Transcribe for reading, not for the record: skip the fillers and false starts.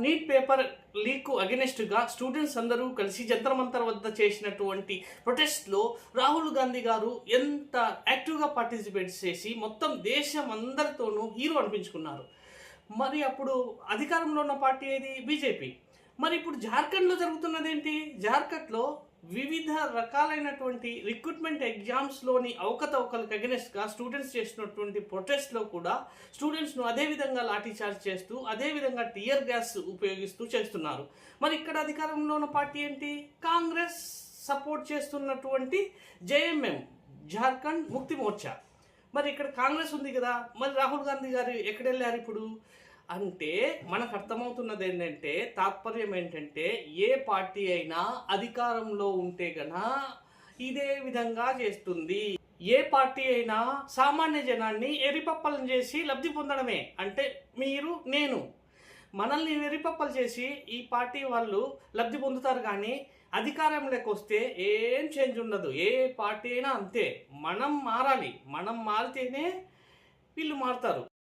Neat paper leak అగెనిస్ట్గా students అందరూ కలిసి జంతర్ మంతర్ వద్ద చేసినటువంటి ప్రొటెస్ట్లో రాహుల్ గాంధీ గారు ఎంత యాక్టివ్గా పార్టిసిపేట్ చేసి మొత్తం దేశం అందరితోనూ హీరో అనిపించుకున్నారు. మరి అప్పుడు అధికారంలో ఉన్న పార్టీ ఏది? బీజేపీ. మరి ఇప్పుడు జార్ఖండ్లో జరుగుతున్నది ఏంటి? జార్ఖండ్లో వివిధ రకాలైనటువంటి రిక్రూట్మెంట్ ఎగ్జామ్స్లోని అవకతవకలకు అగెనెస్ట్గా స్టూడెంట్స్ చేసినటువంటి ప్రొటెస్ట్లో కూడా స్టూడెంట్స్ను అదేవిధంగా లాఠీచార్జ్ చేస్తూ అదేవిధంగా టియర్ గ్యాస్ ఉపయోగిస్తూ చేస్తున్నారు. మరి ఇక్కడ అధికారంలో ఉన్న పార్టీ ఏంటి? కాంగ్రెస్ సపోర్ట్ చేస్తున్నటువంటి జేఎంఎం, జార్ఖండ్ ముక్తి మోర్చా. మరి ఇక్కడ కాంగ్రెస్ ఉంది కదా, మరి రాహుల్ గాంధీ గారు ఎక్కడ వెళ్ళారు ఇప్పుడు అంటే మనకు అర్థమవుతున్నది ఏంటంటే, తాత్పర్యం ఏంటంటే, ఏ పార్టీ అయినా అధికారంలో ఉంటే గన ఇదే విధంగా చేస్తుంది. ఏ పార్టీ అయినా సామాన్య జనాన్ని ఎరిపప్పలను చేసి లబ్ధి పొందడమే. అంటే మీరు, నేను, మనల్ని ఎరిపప్పలు చేసి ఈ పార్టీ వాళ్ళు లబ్ధి పొందుతారు. కానీ అధికారంలోకి వస్తే ఏం చేంజ్ ఉండదు. ఏ పార్టీ అయినా అంతే. మనం మారాలి. మనం మారితేనే వీళ్ళు మారుతారు.